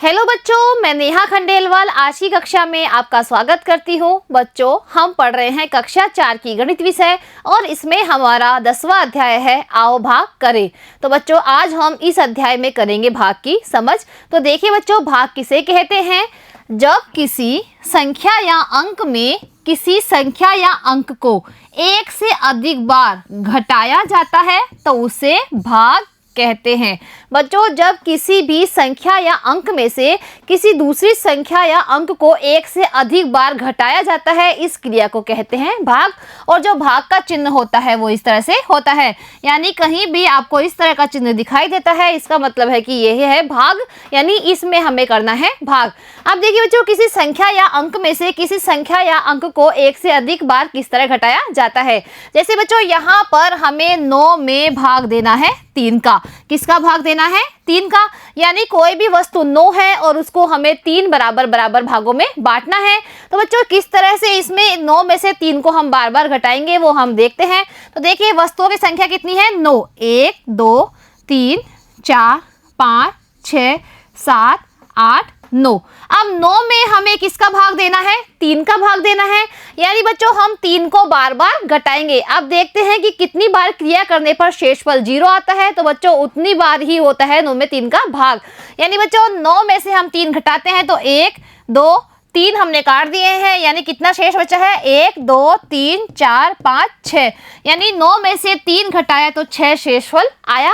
Hello बच्चों, मैं नेहा खंडेलवाल आज की कक्षा में आपका स्वागत करती हूँ। बच्चों, हम पढ़ रहे हैं कक्षा 4 की गणित विषय और इसमें हमारा 10वां अध्याय है आओ भाग करें। तो बच्चों, आज हम इस अध्याय में करेंगे भाग की समझ। तो देखिए बच्चों, भाग किसे कहते हैं? जब किसी संख्या या अंक में किसी संख्या या अंक को एक से अधिक बार घटाया जाता है तो उसे भाग कहते हैं। बच्चों, जब किसी भी संख्या या अंक में से किसी दूसरी संख्या या अंक को एक से अधिक बार घटाया जाता है, इस क्रिया को कहते हैं भाग। और जो भाग का चिन्ह होता है वो इस तरह से होता है, यानी कहीं भी आपको इस तरह का चिन्ह दिखाई देता है, इसका मतलब है कि यही है भाग, यानी इसमें हमें करना है भाग। अब देखिए बच्चों, किसी संख्या या अंक में से किसी संख्या या अंक को एक से अधिक बार किस तरह घटाया जाता है। जैसे बच्चों, यहाँ पर हमें 9 में भाग देना है 3 का। किसका भाग देना है? 3 का। यानी कोई भी वस्तु 9 है और उसको हमें 3 बराबर बराबर भागों में बांटना है। तो बच्चों, किस तरह से इसमें 9 में से 3 को हम बार बार घटाएंगे वो हम देखते हैं। तो देखिए, वस्तुओं की संख्या कितनी है? 9। 1 2 3 4 5 6 7 8 9। अब 9 में हमें किसका भाग देना है? 3 का भाग देना है। यानी बच्चों, हम 3 को बार बार घटाएंगे। अब देखते हैं कि कितनी बार क्रिया करने पर शेषफल 0 आता है। तो बच्चों, उतनी बार ही होता है 9 में 3 का भाग। यानी बच्चों, 9 में से हम 3 घटाते हैं तो 1 2 3 हमने काट दिए हैं, यानी कितना शेष बचा है? 1 2 3 4 5 6। यानी 9 में से 3 घटाया तो 6 शेषफल आया।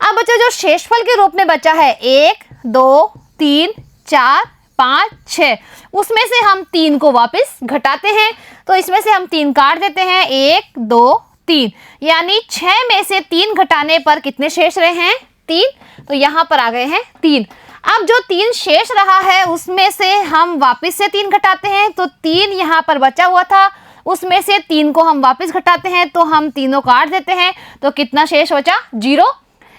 अब बच्चों, जो शेषफल के रूप में बचा है 1 2 3 4 5 6, उसमें से हम 3 को वापस घटाते हैं। तो इसमें से हम 3 काट देते हैं, 1 2 3। यानी 6 में से 3 घटाने पर कितने शेष रहे हैं? 3। तो यहाँ पर आ गए हैं 3। अब जो 3 शेष रहा है उसमें से हम वापस से 3 घटाते हैं। तो 3 यहाँ पर बचा हुआ था, उसमें से 3 को हम वापस घटाते हैं। तो हम तीनों काट देते हैं, तो कितना शेष बचा? 0।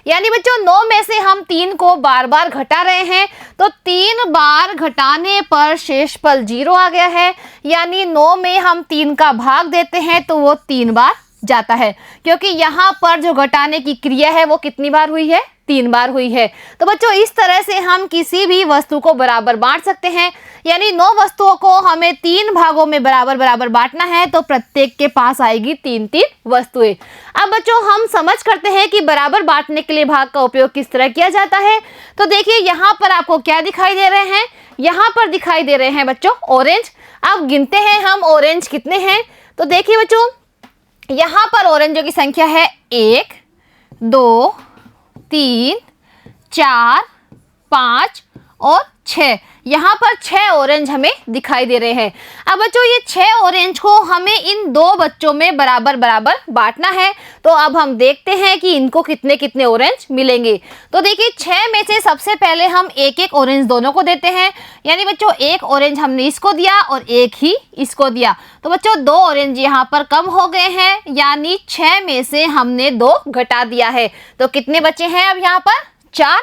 यानी बच्चों, 9 में से हम 3 को बार बार घटा रहे हैं, तो 3 बार घटाने पर शेषफल 0 आ गया है। यानी 9 में हम 3 का भाग देते हैं तो वो 3 बार जाता है, क्योंकि यहाँ पर जो घटाने की क्रिया है वो कितनी बार हुई है? 3 बार हुई है। तो बच्चों, इस तरह से हम किसी भी वस्तु को बराबर बांट सकते हैं। यानी 9 वस्तुओं को हमें 3 भागों में बराबर बराबर बांटना है, तो प्रत्येक के पास आएगी 3-3 वस्तुएं। अब बच्चों, हम समझ करते हैं कि बराबर बांटने के लिए भाग का उपयोग किस तरह किया जाता है। तो देखिए, यहाँ पर आपको क्या दिखाई दे रहे हैं? यहाँ पर दिखाई दे रहे हैं बच्चों ऑरेंज। अब गिनते हैं हम ऑरेंज कितने हैं। तो देखिए बच्चों, यहाँ पर ऑरेंजों की संख्या है 1 2 3 4 5 और 6। यहाँ पर 6 ऑरेंज हमें दिखाई दे रहे हैं। अब बच्चों, ये 6 ऑरेंज को हमें इन 2 बच्चों में बराबर बराबर बांटना है। तो अब हम देखते हैं कि इनको कितने कितने ऑरेंज मिलेंगे। तो देखिए, 6 में से सबसे पहले हम एक एक ऑरेंज दोनों को देते हैं। यानी बच्चों, 1 ऑरेंज हमने इसको दिया और 1 ही इसको दिया। तो बच्चों, 2 ऑरेंज यहाँ पर कम हो गए हैं, यानी 6 में से हमने 2 घटा दिया है। तो कितने बचे हैं अब यहाँ पर? 4।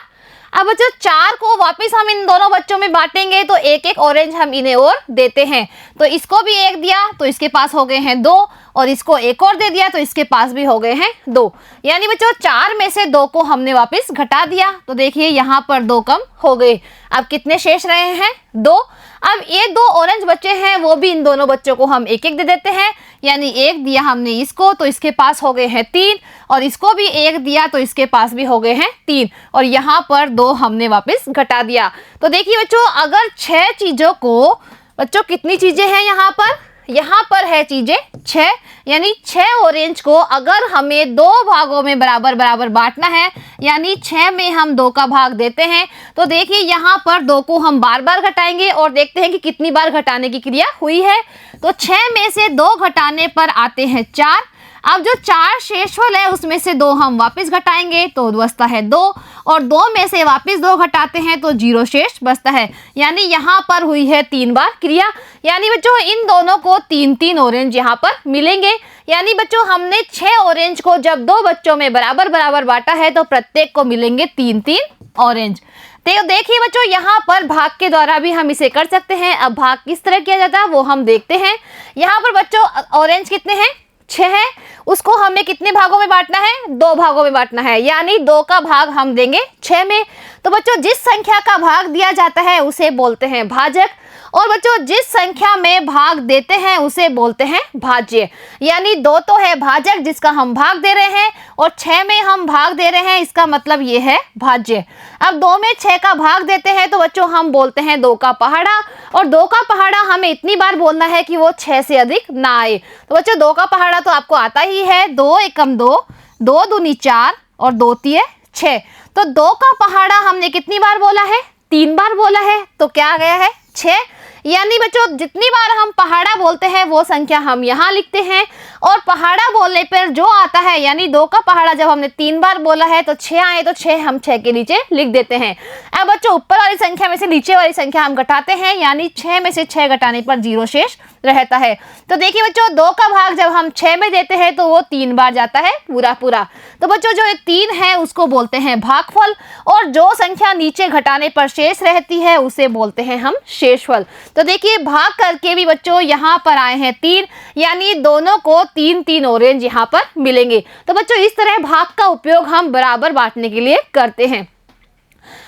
अब बच्चों, 4 को वापस हम इन दोनों बच्चों में बांटेंगे, तो एक एक ऑरेंज हम इन्हें और देते हैं। तो इसको भी 1 दिया तो इसके पास हो गए हैं 2, और इसको 1 और दे दिया तो इसके पास भी हो गए हैं 2। यानी बच्चों, 4 में से 2 को हमने वापस घटा दिया। तो देखिए, यहाँ पर 2 कम हो गए। अब कितने शेष रहे हैं? 2। अब ये 2 ऑरेंज बच्चे हैं, वो भी इन दोनों बच्चों को हम एक एक दे देते हैं। यानी 1 दिया हमने इसको तो इसके पास हो गए हैं 3, और इसको भी 1 दिया तो इसके पास भी हो गए हैं 3, और यहाँ पर 2 हमने वापस घटा दिया। तो देखिए बच्चों, अगर 6 चीज़ों को, बच्चों कितनी चीज़ें हैं यहाँ पर? यहाँ पर है चीज़ें 6। यानी 6 ऑरेंज को अगर हमें 2 भागों में बराबर बराबर बांटना है, यानी 6 में हम 2 का भाग देते हैं। तो देखिए, यहाँ पर 2 को हम बार बार घटाएंगे और देखते हैं कि कितनी बार घटाने की क्रिया हुई है। तो 6 में से 2 घटाने पर आते हैं 4। अब जो 4 शेषफल है उसमें से 2 हम वापस घटाएंगे तो बचता है 2, और 2 में से वापस 2 घटाते हैं तो 0 शेष बचता है। यानी यहाँ पर हुई है 3 बार क्रिया। यानी बच्चों, इन दोनों को 3-3 ऑरेंज यहाँ पर मिलेंगे। यानी बच्चों, हमने 6 ऑरेंज को जब 2 बच्चों में बराबर बराबर बांटा है तो प्रत्येक को मिलेंगे 3-3 ऑरेंज। तो देखिए बच्चों, यहाँ पर भाग के द्वारा भी हम इसे कर सकते हैं। अब भाग किस तरह किया जाता है वो हम देखते हैं। यहाँ पर बच्चों, ऑरेंज कितने हैं? 6 है, उसको हमें कितने भागों में बांटना है? 2 भागों में बांटना है, यानी 2 का भाग हम देंगे 6 में। तो बच्चों जिस संख्या का भाग दिया जाता है उसे बोलते हैं भाजक, और बच्चों जिस संख्या में भाग देते हैं उसे बोलते हैं भाज्य। यानी 2 तो है भाजक जिसका हम भाग दे रहे हैं, और 6 में हम भाग दे रहे हैं, इसका मतलब ये है भाज्य। अब 2 में 6 का भाग देते हैं तो बच्चों हम बोलते हैं 2 का पहाड़ा, और 2 का पहाड़ा हमें इतनी बार बोलना है कि वो 6 से अधिक ना आए। तो बच्चों 2 का पहाड़ा तो आपको आता ही है, 2 एकम 2, 2 दूनी 4 और 2 तिये 6। तो 2 का पहाड़ा हमने कितनी बार बोला है? 3 बार बोला है, तो क्या आ गया है? 6। यानी बच्चों जितनी बार हम पहाड़ा बोलते हैं वो संख्या हम यहाँ लिखते हैं, और पहाड़ा बोलने पर जो आता है, यानी 2 का पहाड़ा जब हमने 3 बार बोला है तो 6 आए, तो 6 हम 6 के नीचे लिख देते हैं। अब बच्चों ऊपर वाली संख्या में से नीचे वाली संख्या हम घटाते हैं, यानी 6 में से 6 घटाने पर 0 शेष रहता है। तो देखिए बच्चों 2 का भाग जब हम 6 में देते हैं तो वो 3 बार जाता है पूरा पूरा। तो बच्चों जो 3 है उसको बोलते हैं भागफल, और जो संख्या नीचे घटाने पर शेष रहती है उसे बोलते हैं हम शेषफल। तो देखिए भाग करके भी बच्चों यहाँ पर आए हैं 3, यानी दोनों को 3-3 ऑरेंज यहाँ पर मिलेंगे। तो बच्चों इस तरह भाग का उपयोग हम बराबर बांटने के लिए करते हैं।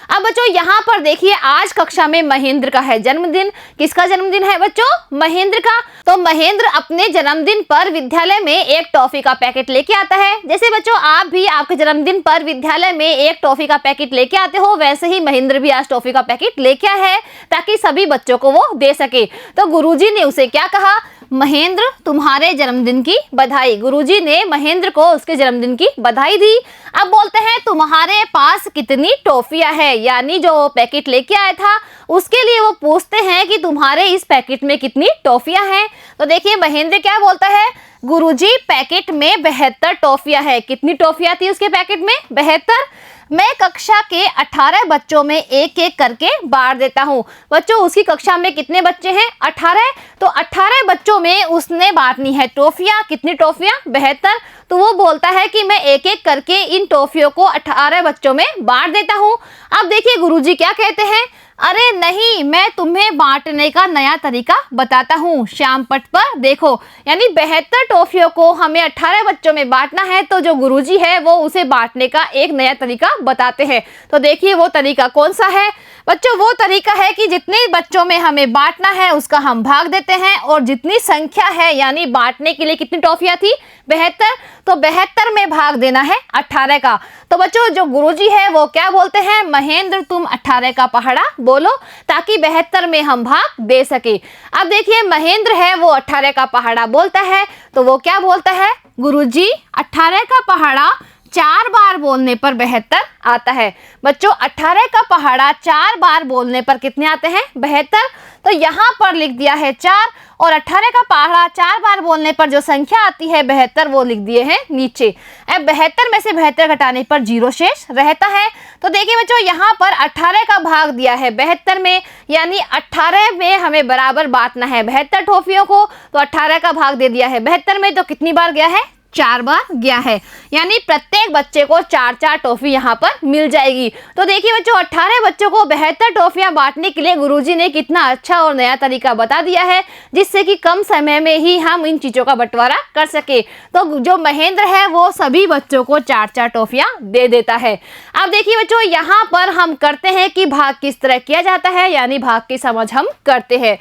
अब बच्चों यहाँ पर देखिए आज कक्षा में महेंद्र का है जन्मदिन। किसका जन्मदिन है बच्चों? महेंद्र का। तो महेंद्र अपने जन्मदिन पर विद्यालय में एक टॉफी का पैकेट लेके आता है। जैसे बच्चों आप भी आपके जन्मदिन पर विद्यालय में एक टॉफी का पैकेट लेके आते हो, वैसे ही महेंद्र भी आज टॉफी का पैकेट लेके आया है ताकि सभी बच्चों को वो दे सके। तो गुरुजी ने उसे क्या कहा? महेंद्र तुम्हारे जन्मदिन की बधाई। गुरुजी ने महेंद्र को उसके जन्मदिन की बधाई दी। अब बोलते हैं तुम्हारे पास कितनी टॉफियां है, यानी जो पैकेट लेके आया था उसके लिए वो पूछते हैं कि तुम्हारे इस पैकेट में कितनी टॉफियां हैं। तो देखिए महेंद्र क्या बोलता है? गुरुजी पैकेट में 72 टॉफियां है। कितनी टॉफियां थी उसके पैकेट में? 72। मैं कक्षा के 18 बच्चों में एक एक करके बांट देता हूँ। बच्चों उसकी कक्षा में कितने बच्चे हैं? 18। तो 18 बच्चों में उसने बांटनी है टॉफियाँ। कितनी टॉफियाँ? 72। तो वो बोलता है कि मैं एक एक करके इन टॉफियों को 18 बच्चों में बांट देता हूँ। अब देखिए गुरुजी क्या कहते हैं? अरे नहीं, मैं तुम्हें बांटने का नया तरीका बताता हूँ, श्याम पट पर देखो। यानी 72 टॉफियों को हमें 18 बच्चों में बांटना है, तो जो गुरुजी है वो उसे बांटने का एक नया तरीका बताते हैं। तो देखिए वो तरीका कौन सा है बच्चों? वो तरीका है कि जितने बच्चों में हमें बांटना है उसका हम भाग देते हैं, और जितनी संख्या है यानी बांटने के लिए कितनी टॉफियां थी? 72। तो 72 में भाग देना है 18 का। तो बच्चों जो गुरुजी है वो क्या बोलते हैं? महेंद्र तुम 18 का पहाड़ा बोलो ताकि 72 में हम भाग दे सके। अब देखिए महेंद्र है वो 18 का पहाड़ा बोलता है, तो वो क्या बोलता है? गुरुजी 18 का पहाड़ा 4 बार बोलने पर 72 आता है। बच्चों 18 का पहाड़ा 4 बार बोलने पर कितने आते हैं? 72। तो यहाँ पर लिख दिया है 4, और 18 का पहाड़ा 4 बार बोलने पर जो संख्या आती है 72 वो लिख दिए हैं नीचे। अब 72 में से 72 घटाने पर 0 शेष रहता है। तो देखिए बच्चों यहाँ पर 18 का भाग दिया है 72 में, यानी 18 में हमें बराबर बांटना है 72 टॉफियों को। तो 18 का भाग दे दिया है 72 में, तो कितनी बार गया है? 4 बार गया है, यानी प्रत्येक बच्चे को 4-4 टॉफी यहाँ पर मिल जाएगी। तो देखिए बच्चों 18 बच्चों को 72 टॉफियाँ बांटने के लिए गुरुजी ने कितना अच्छा और नया तरीका बता दिया है, जिससे कि कम समय में ही हम इन चीज़ों का बंटवारा कर सके। तो जो महेंद्र है वो सभी बच्चों को 4-4 टॉफियाँ दे देता है। अब देखिए बच्चों यहाँ पर हम करते हैं कि भाग किस तरह किया जाता है, यानी भाग की समझ हम करते हैं।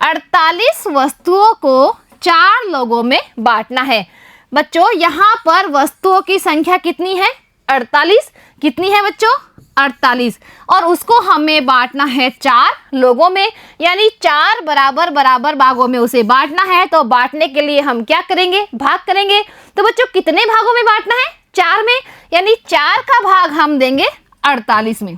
48 वस्तुओं को 4 लोगों में बांटना है। बच्चों यहाँ पर वस्तुओं की संख्या कितनी है? 48। कितनी है बच्चों? 48। और उसको हमें बांटना है 4 लोगों में, यानी 4 बराबर बराबर भागों में उसे बांटना है। तो बांटने के लिए हम क्या करेंगे? भाग करेंगे। तो बच्चों कितने भागों में बांटना है? 4 में, यानी 4 का भाग हम देंगे 48 में।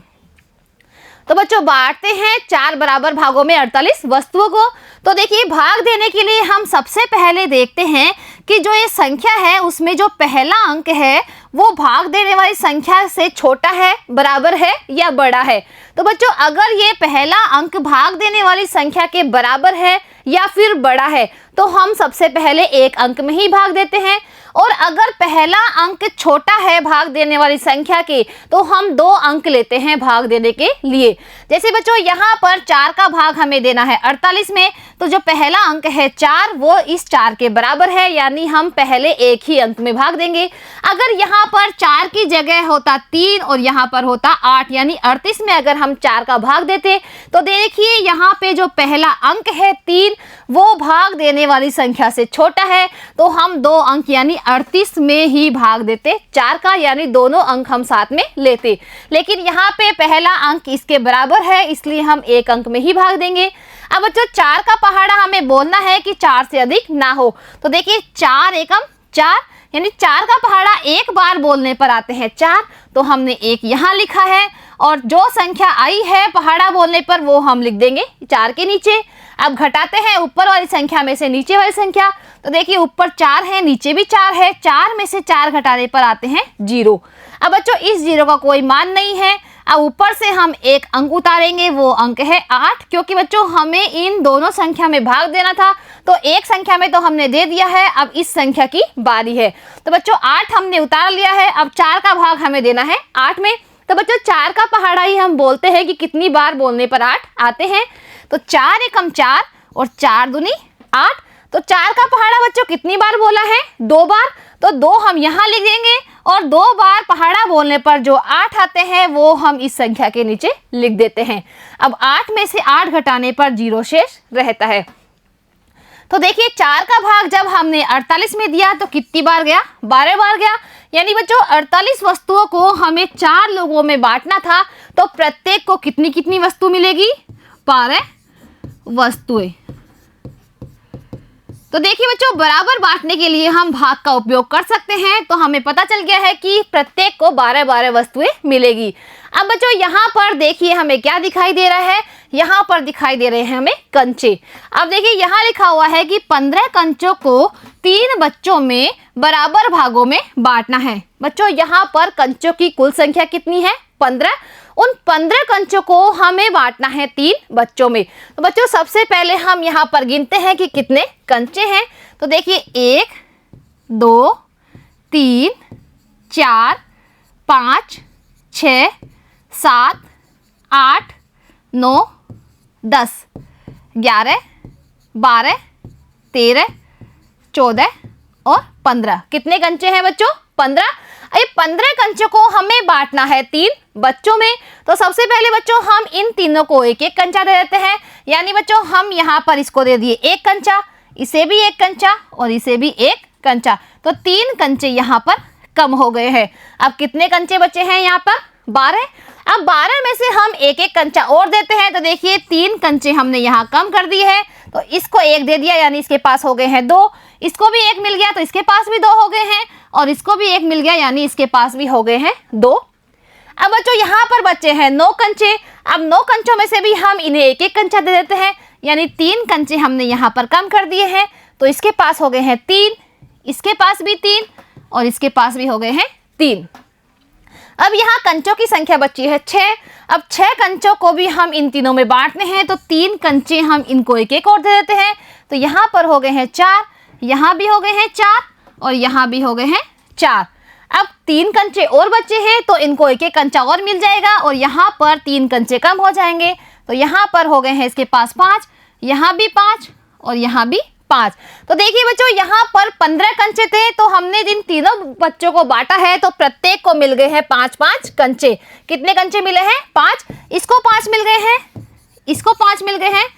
तो बच्चों बांटते हैं 4 बराबर भागों में 48 वस्तुओं को। तो देखिए भाग देने के लिए हम सबसे पहले देखते हैं कि जो ये संख्या है उसमें जो पहला अंक है वो भाग देने वाली संख्या से छोटा है, बराबर है या बड़ा है। तो बच्चों अगर ये पहला अंक भाग देने वाली संख्या के बराबर है या फिर बड़ा है तो हम सबसे पहले एक अंक में ही भाग देते हैं, और अगर पहला अंक छोटा है भाग देने वाली संख्या के तो हम 2 अंक लेते हैं भाग देने के लिए। जैसे बच्चों यहाँ पर 4 का भाग हमें देना है 48 में, तो जो पहला अंक है 4 वो इस 4 के बराबर है, यानी हम पहले एक ही अंक में भाग देंगे। अगर यहाँ पर 4 की जगह होता 3 और यहाँ पर होता 8, यानी 38 में अगर हम 4 का भाग देते तो देखिए यहाँ पे जो पहला अंक है 3 वो भाग देने वाली संख्या से छोटा है, तो हम 2 अंक यानी 38 में ही भाग देते 4 का, यानी दोनों अंक हम साथ में लेते। लेकिन यहाँ पे पहला अंक इसके बराबर है, इसलिए हम एक अंक में ही भाग देंगे। अब बच्चों 4 का पहाड़ा हमें बोलना है कि 4 से अधिक ना हो, तो देखिए 4 एकम 4, यानी 4 का पहाड़ा एक बार बोलने पर आते हैं 4, तो हमने एक यहाँ लिखा है और जो संख्या आई है पहाड़ा बोलने पर वो हम लिख देंगे 4 के नीचे। अब घटाते हैं ऊपर वाली संख्या में से नीचे वाली संख्या, तो देखिए ऊपर 4 है नीचे भी 4 है, 4 में से 4 घटाने पर आते हैं 0। अब बच्चों इस 0 का कोई मान नहीं है। अब ऊपर से हम एक अंक उतारेंगे, वो अंक है 8, क्योंकि बच्चों हमें इन दोनों संख्या में भाग देना था, तो एक संख्या में तो हमने दे दिया है, अब इस संख्या की बारी है। तो बच्चों 8 हमने उतार लिया है, अब 4 का भाग हमें देना है 8 में। तो बच्चों 4 का पहाड़ा ही हम बोलते हैं कि कितनी बार बोलने पर 8 आते हैं, तो 4 एकम 4 और 4 दूनी 8। तो 4 का पहाड़ा बच्चों कितनी बार बोला है? 2 बार, तो 2 हम यहाँ लिख देंगे और 2 बार पहाड़ा बोलने पर जो 8 आते हैं वो हम इस संख्या के नीचे लिख देते हैं। अब 8 में से 8 घटाने पर 0 शेष रहता है। तो देखिए 4 का भाग जब हमने 48 में दिया तो कितनी बार गया? 12 बार गया, यानी बच्चों 48 वस्तुओं को हमें 4 लोगों में बांटना था, तो प्रत्येक को कितनी कितनी वस्तु मिलेगी? 12 वस्तुएं। तो देखिए बच्चों बराबर बांटने के लिए हम भाग का उपयोग कर सकते हैं, तो हमें पता चल गया है कि प्रत्येक को 12-12 वस्तुएं मिलेगी। अब बच्चों यहाँ पर देखिए हमें क्या दिखाई दे रहा है? यहाँ पर दिखाई दे रहे हैं हमें कंचे। अब देखिए यहाँ लिखा हुआ है कि 15 कंचों को 3 बच्चों में बराबर भागों में बांटना है। बच्चों यहाँ पर कंचों की कुल संख्या कितनी है? 15। उन 15 कंचों को हमें बांटना है 3 बच्चों में। तो बच्चों सबसे पहले हम यहाँ पर गिनते हैं कि कितने कंचे हैं। तो देखिए 1 2 3 4 5 6 7 8 9 10 11 12 13 14 और 15। कितने कंचे हैं बच्चों? 15। ये 15 कंचों को हमें बांटना है 3 बच्चों में। तो सबसे पहले बच्चों हम इन तीनों को एक एक कंचा दे देते हैं, यानी बच्चों हम यहाँ पर इसको दे दिए 1 कंचा, इसे भी 1 कंचा और इसे भी 1 कंचा, तो 3 कंचे यहाँ पर कम हो गए हैं। अब कितने कंचे बचे हैं यहाँ पर? 12। अब 12 में से हम एक एक कंचा और देते हैं, तो देखिए 3 कंचे हमने यहाँ कम कर दिए हैं, तो इसको 1 दे दिया, यानी इसके पास हो गए हैं 2, इसको भी 1 मिल गया तो इसके पास भी 2 हो गए हैं, और इसको भी 1 मिल गया यानी इसके पास भी हो गए हैं 2। अब बच्चों यहाँ पर बचे हैं 9 कंचे। अब 9 कंचों में से भी हम इन्हें एक एक कंचा दे देते हैं, यानी 3 कंचे हमने यहाँ पर कम कर दिए हैं, तो इसके पास हो गए हैं 3, इसके पास भी 3 और इसके पास भी हो गए हैं 3। अब यहाँ कंचों की संख्या बची है 6। अब 6 कंचों को भी हम इन तीनों में बांटने हैं, तो 3 कंचे हम इनको एक एक और दे देते हैं, तो यहाँ पर हो गए हैं 4, यहाँ भी हो गए हैं 4 और यहाँ भी हो गए हैं 4। अब 3 कंचे और बचे हैं, तो इनको एक एक कंचा और मिल जाएगा और यहाँ पर 3 कंचे कम हो जाएंगे, तो यहाँ पर हो गए हैं इसके पास 5, यहाँ भी 5 और यहाँ भी 5। तो देखिए बच्चों यहाँ पर 15 कंचे थे, तो हमने जिन तीनों बच्चों को बांटा है तो प्रत्येक को मिल गए हैं 5-5 कंचे। कितने कंचे मिले हैं? 5। इसको 5 मिल गए हैं, इसको 5 मिल गए हैं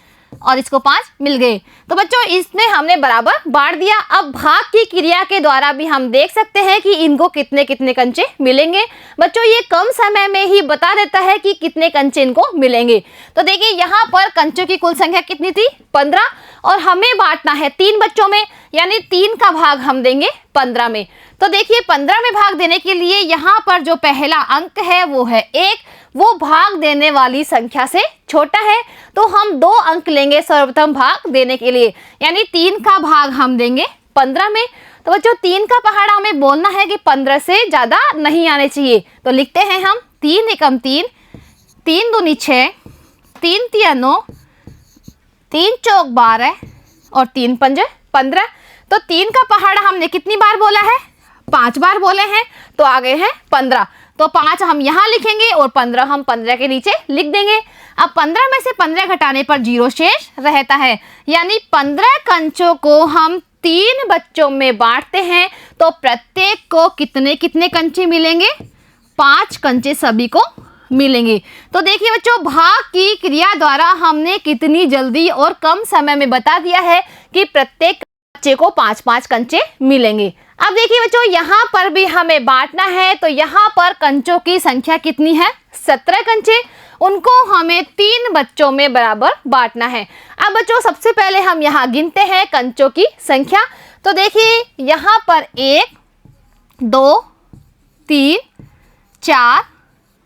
और इसको 5 मिल गए। तो बच्चों इसने हमने बराबर बांट दिया। अब भाग की क्रिया के द्वारा भी हम देख सकते हैं कि इनको कितने कितने कंचे मिलेंगे। बच्चों ये कम समय में ही बता देता है कि कितने कंचे इनको मिलेंगे। तो देखिए यहाँ पर कंचों की कुल संख्या कितनी थी? 15, और हमें बांटना है 3 बच्चों में, यानी 3 का भाग हम देंगे 15 में। तो देखिए 15 में भाग देने के लिए यहाँ पर जो पहला अंक है वो है 1, वो भाग देने वाली संख्या से छोटा है, तो हम 2 अंक लेंगे सर्वप्रथम भाग देने के लिए, यानी 3 का भाग हम देंगे 15 में। तो बच्चों 3 का पहाड़ा हमें बोलना है कि 15 से ज़्यादा नहीं आने चाहिए, तो लिखते हैं हम 3 एकम 3, 3 दूनी 6, 3 तिया 9, 3 चौक 12 और 3 पंजे 15। तो 3 का पहाड़ा हमने कितनी बार बोला है? 5 बार बोले हैं। तो आगे है 15, तो 5 हम यहाँ लिखेंगे और 15 हम 15 के नीचे लिख देंगे। अब 15 में से 15 घटाने पर 0 शेष रहता है, यानी 15 कंचों को हम 3 बच्चों में बांटते हैं तो प्रत्येक को कितने कितने कंचे मिलेंगे? 5 कंचे सभी को मिलेंगे। तो देखिए बच्चों, भाग की क्रिया द्वारा हमने कितनी जल्दी और कम समय में बता दिया है कि प्रत्येक बच्चे को 5-5 कंचे मिलेंगे। अब देखिए बच्चों, यहाँ पर भी हमें बांटना है, तो यहाँ पर कंचों की संख्या कितनी है? 17 कंचे। उनको हमें 3 बच्चों में बराबर बांटना है। अब बच्चों, सबसे पहले हम यहाँ गिनते हैं कंचों की संख्या। तो देखिए यहाँ पर 1 2 3 4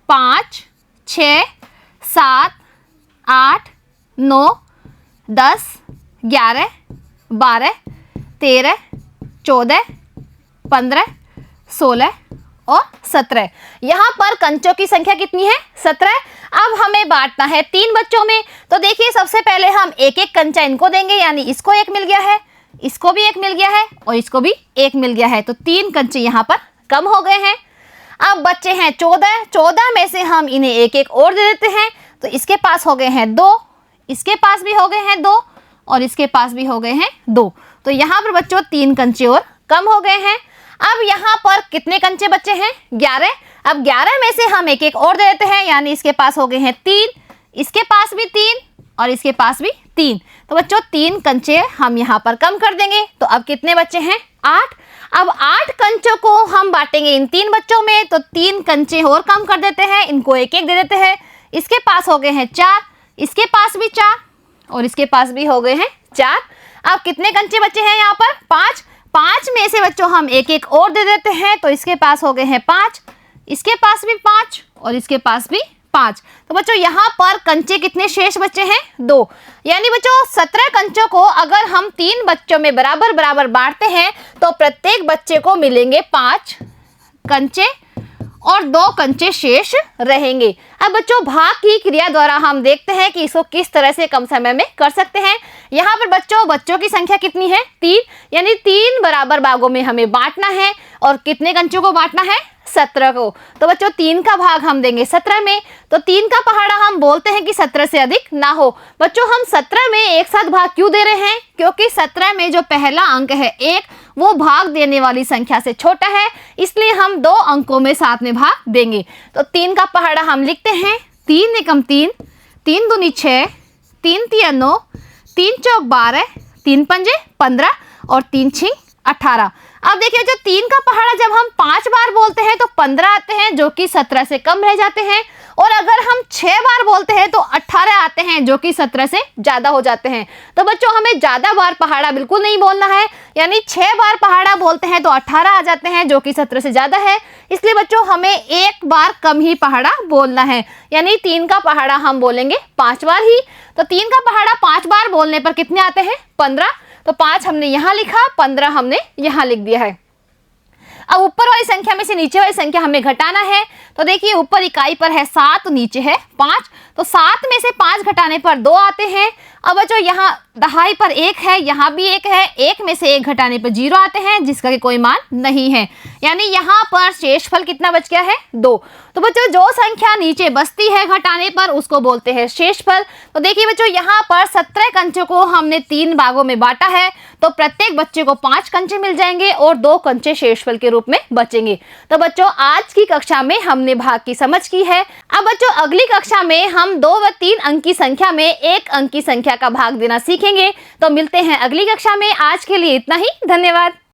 5 6 7 8 9 10 11 12 13 14 15 16 और 17। यहाँ पर कंचों की संख्या कितनी है? 17। अब हमें बांटना है 3 बच्चों में। तो देखिए सबसे पहले हम एक एक कंचा इनको देंगे, यानी इसको 1 मिल गया है, इसको भी 1 मिल गया है और इसको भी 1 मिल गया है। तो 3 कंचे यहाँ पर कम हो गए हैं। अब बच्चे हैं 14। 14 में से हम इन्हें एक एक और दे देते हैं, तो इसके पास हो गए हैं 2, इसके पास भी हो गए हैं 2 और इसके पास भी हो गए हैं 2। तो यहाँ पर बच्चों 3 कंचे और कम हो गए हैं। अब यहाँ पर कितने कंचे बचे हैं? 11। अब 11 में से हम एक एक और दे देते हैं, यानी इसके पास हो गए हैं 3, इसके पास भी 3 और इसके पास भी 3। तो बच्चों 3 कंचे हम यहाँ पर कम कर देंगे। तो अब कितने बच्चे हैं? 8। अब 8 कंचों को हम बांटेंगे इन 3 बच्चों में, तो 3 कंचे और कम कर देते हैं, इनको एक एक दे देते हैं। इसके पास हो गए हैं 4, इसके पास भी 4 और इसके पास भी हो गए हैं 4। अब कितने कंचे बचे हैं यहाँ पर? 5। 5 में से बच्चों हम एक एक और दे देते हैं, तो इसके पास हो गए हैं 5, इसके पास भी 5 और इसके पास भी 5। तो बच्चों यहाँ पर कंचे कितने शेष बचे हैं? 2। यानी बच्चों 17 कंचों को अगर हम 3 बच्चों में बराबर बराबर बांटते हैं तो प्रत्येक बच्चे को मिलेंगे 5 कंचे और 2 कंचे शेष रहेंगे। अब बच्चों भाग की क्रिया द्वारा हम देखते हैं कि इसको किस तरह से कम समय में कर सकते हैं। यहाँ पर बच्चों की संख्या कितनी है? 3, यानी 3 बराबर भागों में हमें बांटना है और कितने कंचों को बांटना है? 17 को। तो बच्चों 3 का भाग हम देंगे 17 में, तो 3 का पहाड़ा हम बोलते हैं कि 17 से अधिक ना हो। बच्चों हम 17 में एक साथ भाग क्यों दे रहे हैं? क्योंकि 17 में जो पहला अंक है 1, वो भाग देने वाली संख्या से छोटा है, इसलिए हम 2 अंकों में साथ में भाग देंगे। तो 3 का पहाड़ा हम लिखते हैं 3 एकम 3, 3 दूनी 6, 3 तिया 9, 3 चौक 12, 3 पंजे 15 और 3 छिंग 18। अब देखिए जो 3 का पहाड़ा जब हम 5 बार बोलते हैं तो 15 आते हैं, जो कि 17 से कम रह जाते हैं, और अगर हम 6 बार बोलते हैं तो 18 आते हैं, जो कि 17 से ज़्यादा हो जाते हैं। तो बच्चों हमें ज़्यादा बार पहाड़ा बिल्कुल नहीं बोलना है, यानी 6 बार पहाड़ा बोलते हैं तो 18 आ जाते हैं, जो कि 17 से ज़्यादा है। इसलिए बच्चों हमें 1 बार कम ही पहाड़ा बोलना है, यानी 3 का पहाड़ा हम बोलेंगे 5 बार ही। तो 3 का पहाड़ा 5 बार बोलने पर कितने आते हैं? 15। तो 5 हमने यहाँ लिखा, 15 हमने यहाँ लिख दिया है। अब ऊपर वाली संख्या में से नीचे वाली संख्या हमें घटाना है। तो देखिए ऊपर इकाई पर है 7, तो नीचे है 5। तो 7 में से 5 घटाने पर 2 आते हैं। अब बच्चों यहाँ दहाई पर 1 है, यहाँ भी 1 है, 1 में से 1 घटाने पर 0 आते हैं, जिसका कि कोई मान नहीं है, यानी यहाँ पर शेषफल कितना बच गया है? 2। तो बच्चों जो संख्या नीचे बचती है घटाने पर उसको बोलते हैं शेषफल। तो देखिए बच्चों यहाँ पर 17 कंचों को हमने 3 भागों में बांटा है, तो प्रत्येक बच्चे को 5 कंचे मिल जाएंगे और 2 कंचे शेषफल के रूप में बचेंगे। तो बच्चों आज की कक्षा में हमने भाग की समझ की है। अब बच्चों अगली कक्षा में हम 2 व 3 अंक की संख्या में 1 अंक की संख्या का भाग देना सीखेंगे। तो मिलते हैं अगली कक्षा में। आज के लिए इतना ही, धन्यवाद।